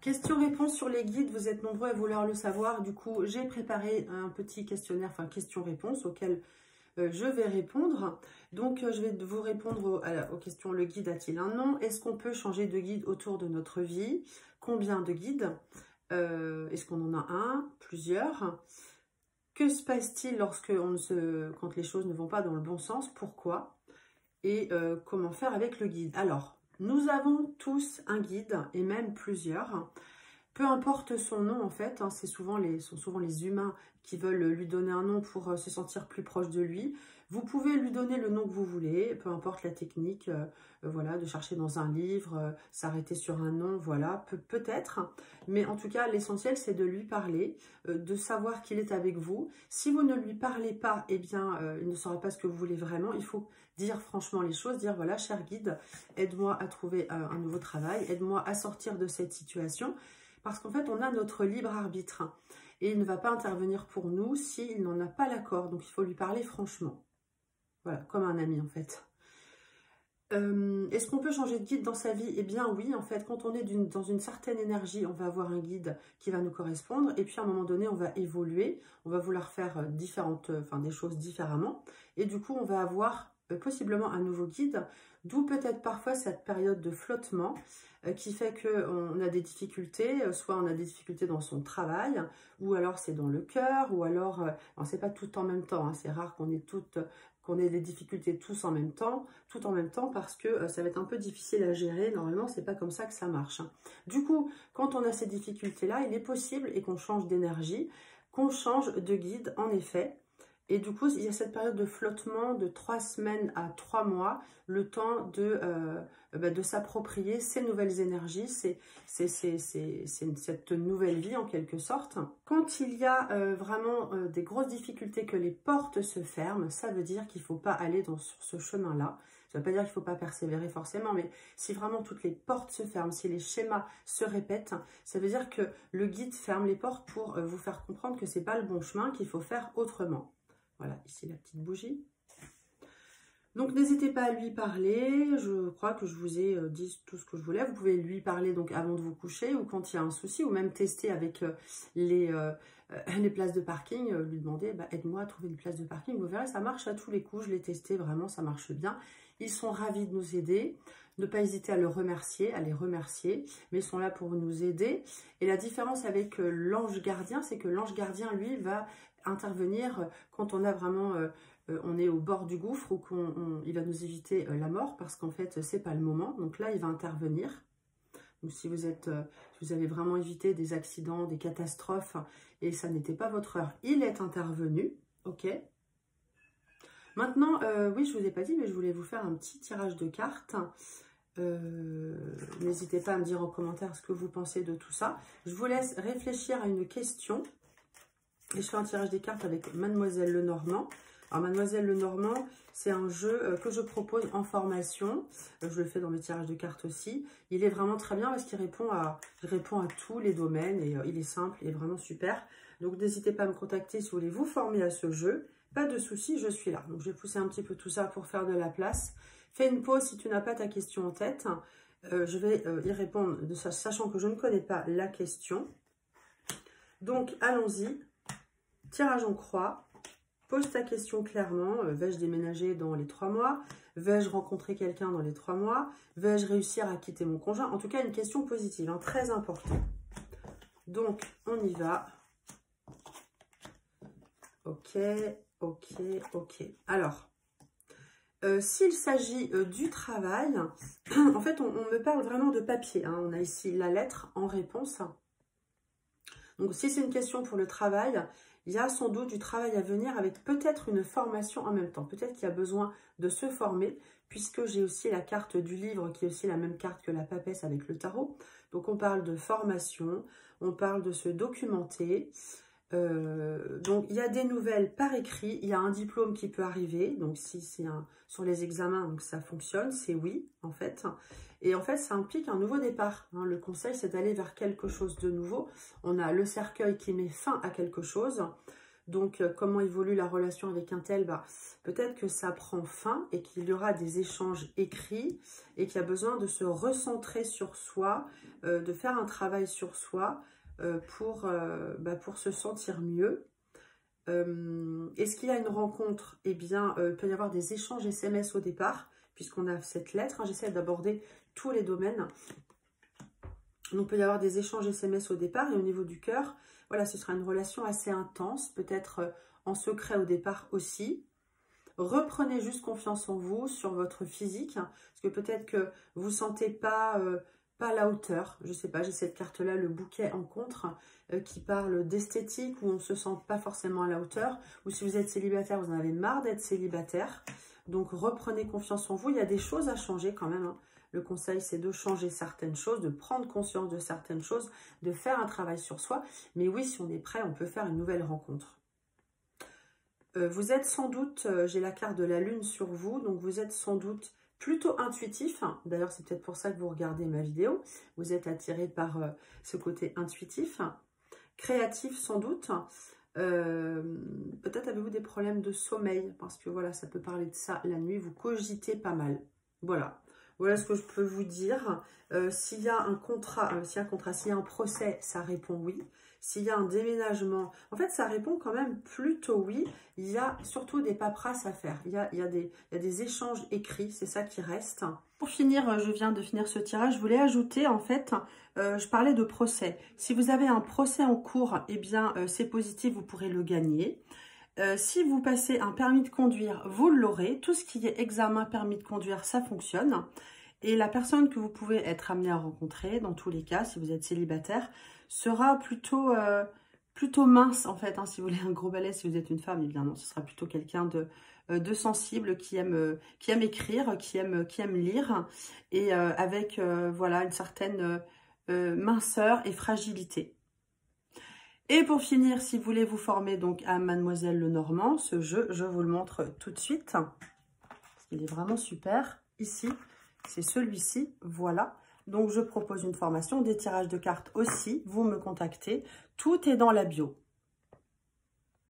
Question-réponse sur les guides, vous êtes nombreux à vouloir le savoir. Du coup, j'ai préparé un petit questionnaire, enfin question-réponse auquel je vais répondre. Donc, je vais vous répondre aux questions. Le guide a-t-il un nom? Est-ce qu'on peut changer de guide autour de notre vie? Combien de guides? Est-ce qu'on en a un? Plusieurs? Que se passe-t-il quand les choses ne vont pas dans le bon sens? Pourquoi? Et comment faire avec le guide? Alors, nous avons tous un guide et même plusieurs. Peu importe son nom en fait, hein, sont souvent les humains qui veulent lui donner un nom pour se sentir plus proche de lui. Vous pouvez lui donner le nom que vous voulez, peu importe la technique, voilà, de chercher dans un livre, s'arrêter sur un nom, voilà, peut-être. Mais en tout cas, l'essentiel c'est de lui parler, de savoir qu'il est avec vous. Si vous ne lui parlez pas, eh bien, il ne saura pas ce que vous voulez vraiment. Il faut dire franchement les choses, dire voilà, cher guide, aide-moi à trouver un nouveau travail, aide-moi à sortir de cette situation. Parce qu'en fait, on a notre libre arbitre et il ne va pas intervenir pour nous s'il n'en a pas l'accord. Donc, il faut lui parler franchement. Voilà, comme un ami en fait. Est-ce qu'on peut changer de guide dans sa vie? Eh bien oui, en fait, quand on est dans une certaine énergie, on va avoir un guide qui va nous correspondre. Et puis, à un moment donné, on va évoluer. On va vouloir faire des choses différemment. Et du coup, on va avoir possiblement un nouveau guide. D'où peut-être parfois cette période de flottement qui fait qu'on a des difficultés, soit on a des difficultés dans son travail, ou alors c'est dans le cœur, ou alors, c'est pas tout en même temps, hein, c'est rare qu'on ait des difficultés tous en même temps, parce que ça va être un peu difficile à gérer. Normalement, c'est pas comme ça que ça marche. Hein. Du coup, quand on a ces difficultés-là, il est possible et qu'on change d'énergie, qu'on change de guide, en effet. Et du coup, il y a cette période de flottement de 3 semaines à 3 mois, le temps de s'approprier ces nouvelles énergies, cette nouvelle vie en quelque sorte. Quand il y a vraiment des grosses difficultés, que les portes se ferment, ça veut dire qu'il ne faut pas aller sur ce chemin-là. Ça ne veut pas dire qu'il ne faut pas persévérer forcément, mais si vraiment toutes les portes se ferment, si les schémas se répètent, ça veut dire que le guide ferme les portes pour vous faire comprendre que ce n'est pas le bon chemin, qu'il faut faire autrement. Voilà, ici la petite bougie. Donc, n'hésitez pas à lui parler. Je crois que je vous ai dit tout ce que je voulais. Vous pouvez lui parler donc avant de vous coucher ou quand il y a un souci, ou même tester avec les places de parking. Lui demander, aide-moi à trouver une place de parking. Vous verrez, ça marche à tous les coups. Je l'ai testé, vraiment, ça marche bien. Ils sont ravis de nous aider. Ne pas hésiter à les remercier, mais ils sont là pour nous aider. Et la différence avec l'ange gardien, c'est que l'ange gardien, lui, va intervenir quand on a vraiment, on est au bord du gouffre ou il va nous éviter la mort parce qu'en fait, c'est pas le moment. Donc là, il va intervenir. Donc si vous avez vraiment évité des accidents, des catastrophes et ça n'était pas votre heure, il est intervenu, ok. Maintenant, oui, je vous ai pas dit, mais je voulais vous faire un petit tirage de cartes. N'hésitez pas à me dire en commentaire ce que vous pensez de tout ça. Je vous laisse réfléchir à une question. Et je fais un tirage des cartes avec Mademoiselle Lenormand. Alors, Mademoiselle Lenormand, c'est un jeu que je propose en formation. Je le fais dans mes tirages de cartes aussi. Il est vraiment très bien parce qu'il répond à tous les domaines. Et il est simple et vraiment super. Donc, n'hésitez pas à me contacter si vous voulez vous former à ce jeu. Pas de souci, je suis là. Donc, je vais pousser un petit peu tout ça pour faire de la place. Fais une pause si tu n'as pas ta question en tête. Je vais y répondre, sachant que je ne connais pas la question. Donc, allons-y. Tirage en croix, pose ta question clairement. Vais-je déménager dans les 3 mois? Vais-je rencontrer quelqu'un dans les 3 mois? Vais-je réussir à quitter mon conjoint? En tout cas, une question positive, hein, très important. Donc, on y va. Ok, ok, ok. Alors, s'il s'agit du travail, en fait, on me parle vraiment de papier. Hein. On a ici la lettre en réponse. Donc, si c'est une question pour le travail, il y a sans doute du travail à venir avec peut-être une formation en même temps. Peut-être qu'il y a besoin de se former, puisque j'ai aussi la carte du livre qui est aussi la même carte que la papesse avec le tarot. Donc, on parle de formation, on parle de se documenter. Donc, il y a des nouvelles par écrit. Il y a un diplôme qui peut arriver. Donc, si c'est sur les examens, donc ça fonctionne, c'est oui, en fait. Et en fait, ça implique un nouveau départ. Hein. Le conseil, c'est d'aller vers quelque chose de nouveau. On a le cercueil qui met fin à quelque chose. Donc, comment évolue la relation avec un tel? Peut-être que ça prend fin et qu'il y aura des échanges écrits et qu'il y a besoin de se recentrer sur soi, de faire un travail sur soi pour se sentir mieux. Est-ce qu'il y a une rencontre? Eh bien, il peut y avoir des échanges SMS au départ, puisqu'on a cette lettre. Hein, j'essaie d'aborder tous les domaines. Donc, il peut y avoir des échanges SMS au départ. Et au niveau du cœur, voilà, ce sera une relation assez intense, peut-être en secret au départ aussi. Reprenez juste confiance en vous, sur votre physique, hein, parce que peut-être que vous ne sentez pas à la hauteur. Je ne sais pas, j'ai cette carte-là, le bouquet en contre, qui parle d'esthétique, où on ne se sent pas forcément à la hauteur. Ou si vous êtes célibataire, vous en avez marre d'être célibataire. Donc, reprenez confiance en vous. Il y a des choses à changer quand même, hein. Le conseil, c'est de changer certaines choses, de prendre conscience de certaines choses, de faire un travail sur soi. Mais oui, si on est prêt, on peut faire une nouvelle rencontre. Vous êtes sans doute, j'ai la carte de la lune sur vous, donc vous êtes sans doute plutôt intuitif. D'ailleurs, c'est peut-être pour ça que vous regardez ma vidéo. Vous êtes attiré par ce côté intuitif. Créatif sans doute. Peut-être avez-vous des problèmes de sommeil, parce que voilà, ça peut parler de ça la nuit. Vous cogitez pas mal. Voilà. Voilà ce que je peux vous dire. S'il y a un contrat, s'il y a un procès, ça répond oui. S'il y a un déménagement, en fait, ça répond quand même plutôt oui. Il y a surtout des paperasses à faire. Il y a des échanges écrits, c'est ça qui reste. Pour finir, je viens de finir ce tirage. Je voulais ajouter, en fait, je parlais de procès. Si vous avez un procès en cours, eh bien, c'est positif, vous pourrez le gagner. Si vous passez un permis de conduire, vous l'aurez. Tout ce qui est examen, permis de conduire, ça fonctionne. Et la personne que vous pouvez être amené à rencontrer, dans tous les cas, si vous êtes célibataire, sera plutôt mince, en fait. Hein, si vous voulez un gros balai, si vous êtes une femme, évidemment, ce sera plutôt quelqu'un de sensible, qui aime écrire, qui aime lire, et avec voilà, une certaine minceur et fragilité. Et pour finir, si vous voulez vous former donc à Mademoiselle Lenormand, ce jeu, je vous le montre tout de suite. Parce qu'il est vraiment super. Ici, c'est celui-ci, voilà. Donc, je propose une formation, des tirages de cartes aussi. Vous me contactez. Tout est dans la bio.